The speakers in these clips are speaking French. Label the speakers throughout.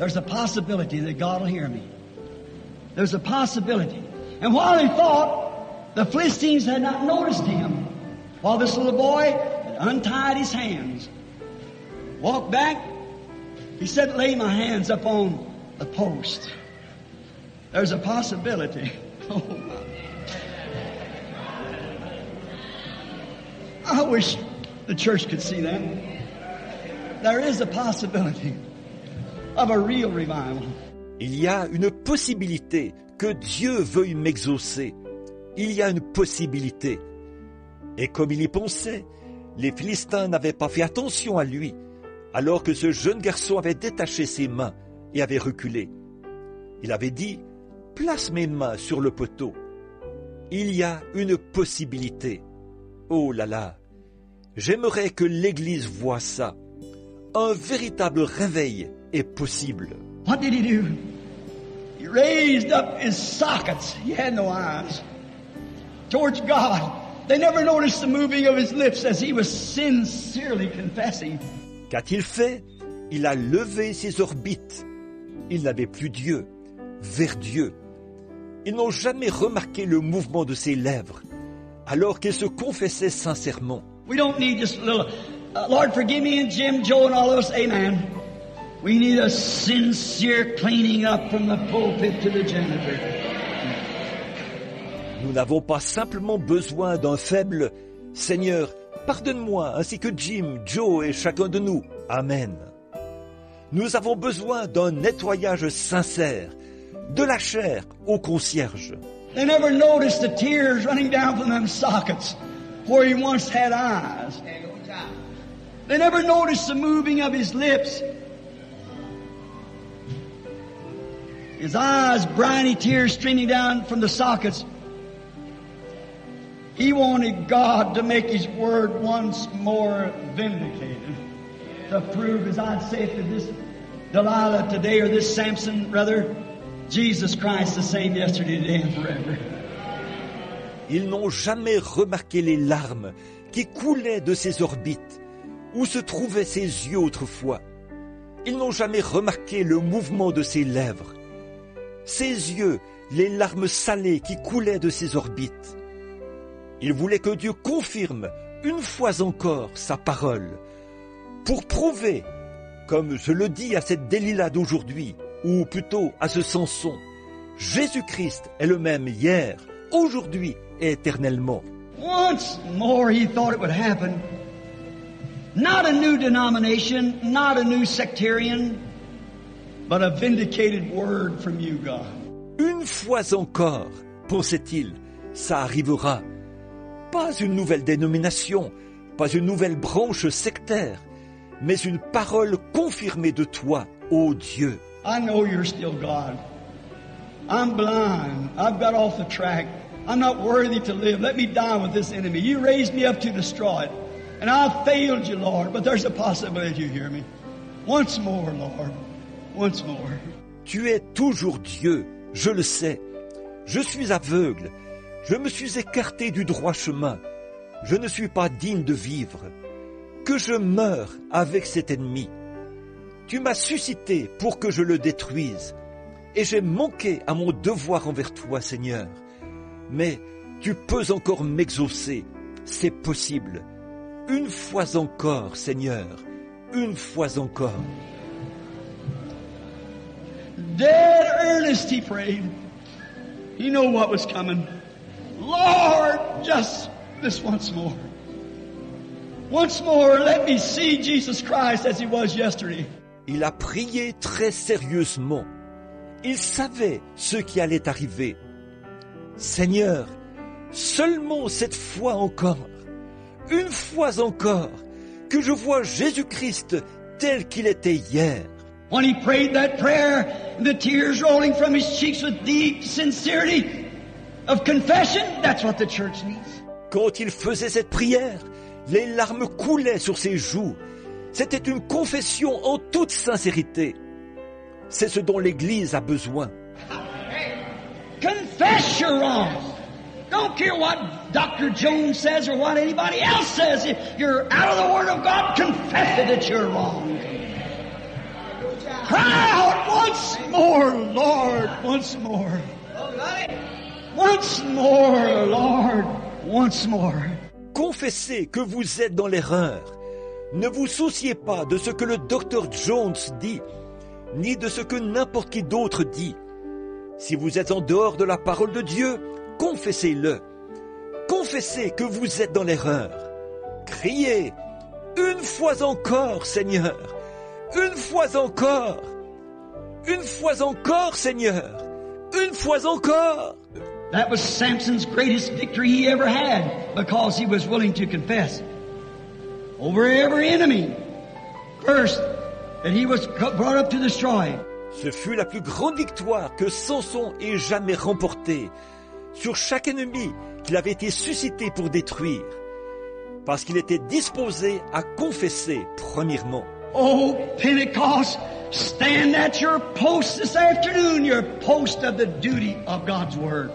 Speaker 1: there's a possibility that God will hear me. There's a possibility. And while he thought, the Philistines had not noticed him, while this little boy had untied his hands, walked back, he said, lay my hands up on the post. There's a possibility. Oh, my. I wish the church could see that. There is a possibility of a real revival.
Speaker 2: Il y a une possibilité que Dieu veuille m'exaucer. Il y a une possibilité. Et comme il y pensait, les Philistins n'avaient pas fait attention à lui, alors que ce jeune garçon avait détaché ses mains et avait reculé. Il avait dit, « Place mes mains sur le poteau. » Il y a une possibilité. Oh là là, j'aimerais que l'Église voie ça. Un véritable réveil est possible.
Speaker 1: What did he do? He raised up his sockets. He had no eyes. Towards God. They never noticed the moving of his lips as he was sincerely confessing.
Speaker 2: Qu'a-t-il fait? Il a levé ses orbites. Il n'avait plus Dieu, vers Dieu. Ils n'ont jamais remarqué le mouvement de ses lèvres, alors qu'il se confessait sincèrement.
Speaker 1: We don't need just a little, Lord forgive me and Jim, Joe and all of us, amen. We need a sincere cleaning up from the pulpit to the janitor.
Speaker 2: Nous n'avons pas simplement besoin d'un faible « Seigneur, pardonne-moi, ainsi que Jim, Joe et chacun de nous. Amen. » Nous avons besoin d'un nettoyage sincère, de la chair au concierge.
Speaker 1: They never noticed the tears running down from them sockets where he once had eyes. They never noticed the moving of his lips. His eyes, briny tears streaming down from the sockets. He wanted God to make His Word once more vindicated. To prove, as I'd say to this Delilah today, or this Samson, rather, Jesus Christ the same yesterday, today, and forever.
Speaker 2: Ils n'ont jamais remarqué les larmes qui coulaient de ses orbites, où se trouvaient ses yeux autrefois. Ils n'ont jamais remarqué le mouvement de ses lèvres. Ses yeux, les larmes salées qui coulaient de ses orbites. Il voulait que Dieu confirme une fois encore sa parole, pour prouver, comme je le dis à cette Delilah d'aujourd'hui, ou plutôt à ce Samson, Jésus-Christ est le même hier, aujourd'hui et éternellement.
Speaker 1: Once more he thought it would happen. Not a new denomination, not a new sectarian, but a vindicated word from you, God.
Speaker 2: Une fois encore, pensait-il, ça arrivera. Pas une nouvelle dénomination, pas une nouvelle branche sectaire, mais une parole confirmée de toi, ô Dieu.
Speaker 1: I know you're still God. I'm blind. I've got off the track. I'm not worthy to live. Let me die with this enemy. You raised me up to destroy it. And I've failed you, Lord, but there's a possibility you hear me. Once more, Lord. Once more.
Speaker 2: Tu es toujours Dieu, je le sais. Je suis aveugle. Je me suis écarté du droit chemin. Je ne suis pas digne de vivre. Que je meure avec cet ennemi. Tu m'as suscité pour que je le détruise. Et j'ai manqué à mon devoir envers toi, Seigneur. Mais tu peux encore m'exaucer. C'est possible. Une fois encore, Seigneur. Une fois encore.
Speaker 1: Dead earnest he prayed. He knew what was coming. Lord, just this once more. Once more, let me see Jesus Christ as He was yesterday.
Speaker 2: Il a prié très sérieusement. Il savait ce qui allait arriver. Seigneur, seulement cette fois encore, une fois encore, que je vois Jésus-Christ tel qu'il était hier.
Speaker 1: When he prayed that prayer, the tears rolling from his cheeks with deep sincerity of confession, that's what the church needs.
Speaker 2: Quand il faisait cette prière, les larmes coulaient sur ses joues. C'était une confession en toute sincérité. C'est ce dont l'Église a besoin.
Speaker 1: Confess your wrongs. Don't care what Dr. Jones says or what anybody else says. If you're out of the Word of God, confess it that you're wrong. Cry out Once more, Lord, once more. Once more, Lord, once more.
Speaker 2: Confessez que vous êtes dans l'erreur. Ne vous souciez pas de ce que le docteur Jones dit, ni de ce que n'importe qui d'autre dit. Si vous êtes en dehors de la parole de Dieu, confessez-le. Confessez que vous êtes dans l'erreur. Criez, une fois encore, Seigneur. Une fois encore. Une fois encore, Seigneur. Une fois encore.
Speaker 1: That was Samson's greatest victory he ever had, because he was willing to confess. Over every enemy, first, that he was brought up to destroy.
Speaker 2: Ce fut la plus grande victoire que Samson ait jamais remportée sur chaque ennemi qu'il avait été suscité pour détruire, parce qu'il était disposé à confesser premièrement.
Speaker 1: Oh, Pentecost, stand at your post this afternoon, your post of the duty of God's Word.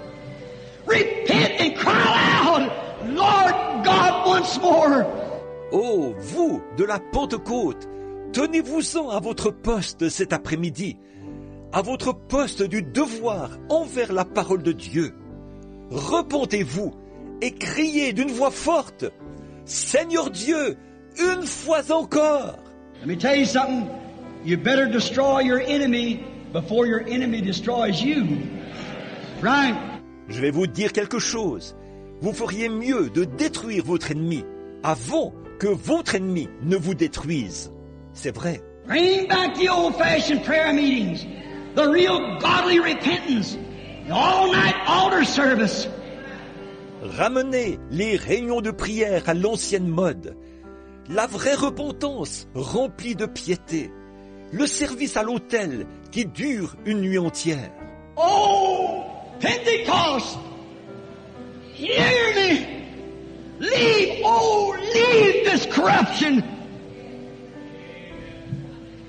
Speaker 1: Repent and cry aloud, Lord God, once more.
Speaker 2: Oh, vous de la Pentecôte, tenez-vous-en à votre poste cet après-midi, à votre poste du devoir envers la parole de Dieu. Repentez-vous et criez d'une voix forte, Seigneur Dieu, une fois encore.
Speaker 1: Let me tell you something. You better destroy your enemy before your enemy destroys you. Right?
Speaker 2: Je vais vous dire quelque chose. Vous feriez mieux de détruire votre ennemi avant que votre ennemi ne vous détruise. C'est vrai.
Speaker 1: Bring back the old-fashioned prayer meetings, the real godly repentance, the all-night altar service.
Speaker 2: Ramenez les réunions de prière à l'ancienne mode, la vraie repentance remplie de piété, le service à l'autel qui dure une nuit entière.
Speaker 1: Oh, Pentecost, hear me. Leave this corruption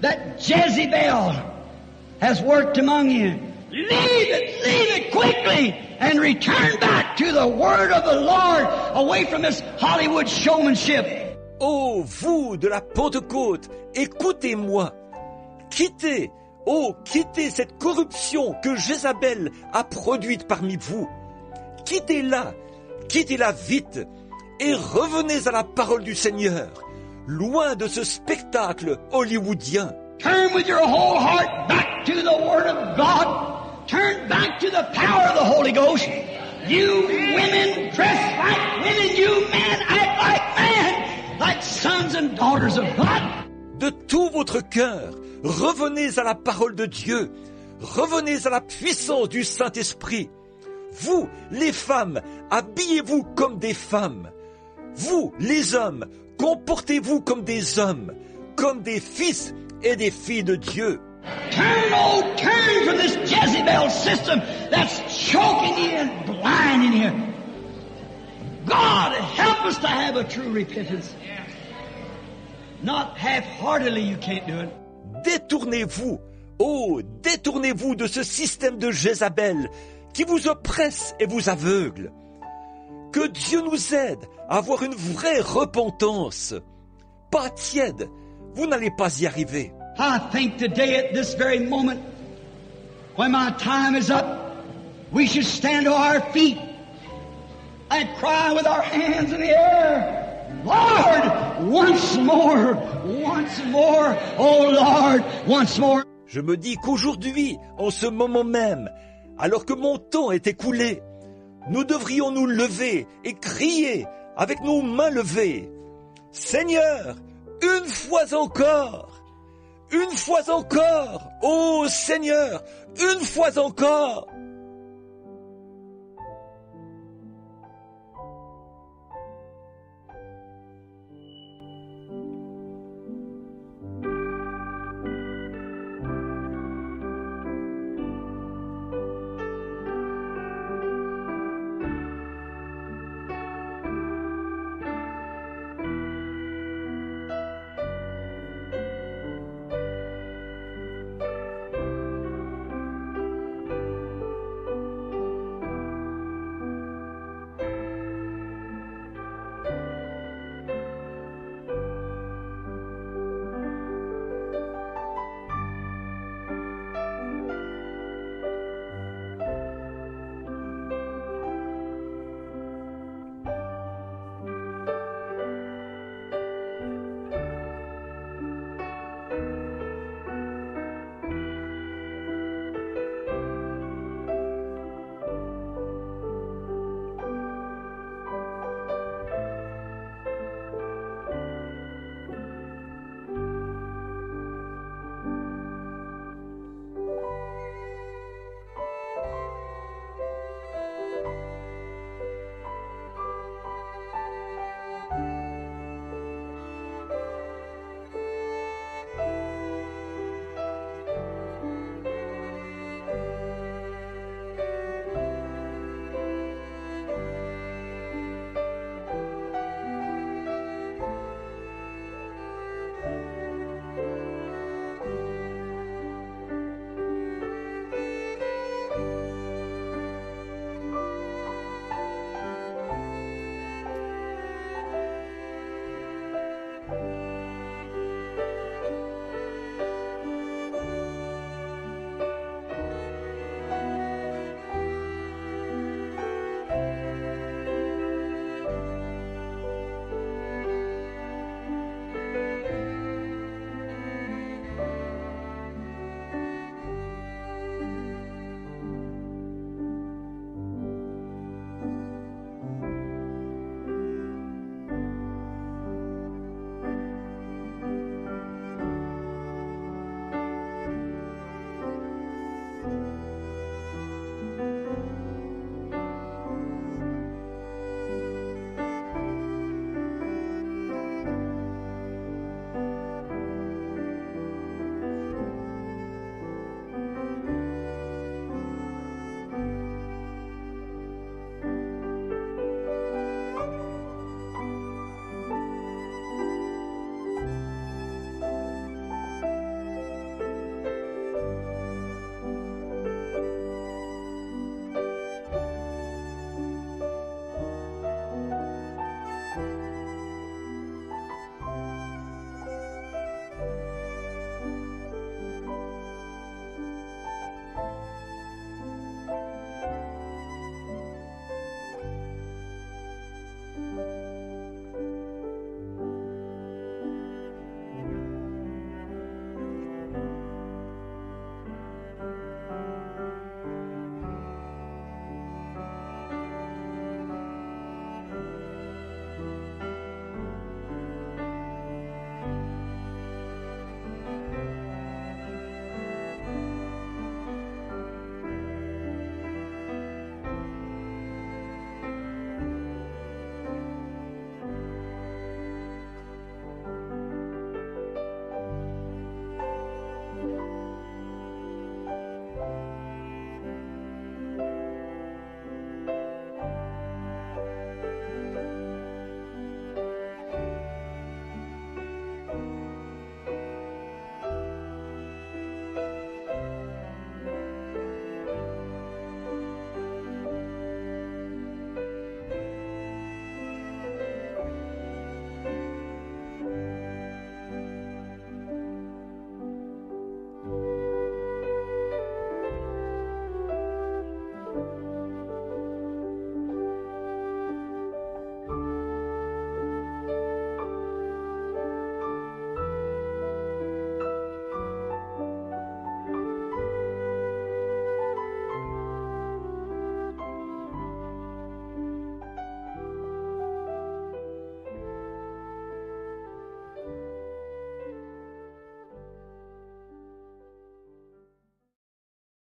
Speaker 1: that Jezebel has worked among you. Leave it quickly and return back to the word of the Lord, away from this Hollywood showmanship.
Speaker 2: Oh, vous de la Pentecôte, écoutez-moi. Quittez cette corruption que Jézabel a produite parmi vous. Quittez-la vite et revenez à la parole du Seigneur, loin de ce spectacle hollywoodien.
Speaker 1: Turn with your whole heart back to the Word of God. Turn back to the power of the Holy Ghost. You women dress like women, you men act like men, like sons and daughters of God.
Speaker 2: De tout votre cœur, revenez à la parole de Dieu. Revenez à la puissance du Saint-Esprit. Vous, les femmes, habillez-vous comme des femmes. Vous, les hommes, comportez-vous comme des hommes, comme des fils et des filles de Dieu.
Speaker 1: Turn from this Jezebel system that's choking you and blinding you. God, help us to have a true repentance. Not half-heartedly, you can't do it.
Speaker 2: Détournez-vous de ce système de Jézabel qui vous oppresse et vous aveugle. Que Dieu nous aide à avoir une vraie repentance. Pas tiède, vous n'allez pas y arriver.
Speaker 1: I think today at this very moment, when my time is up, we should stand to our feet and cry with our hands in the air, Lord, once more, oh Lord, once more.
Speaker 2: Je me dis qu'aujourd'hui, en ce moment même, alors que mon temps est écoulé, nous devrions nous lever et crier avec nos mains levées, Seigneur, une fois encore, ô Seigneur, une fois encore.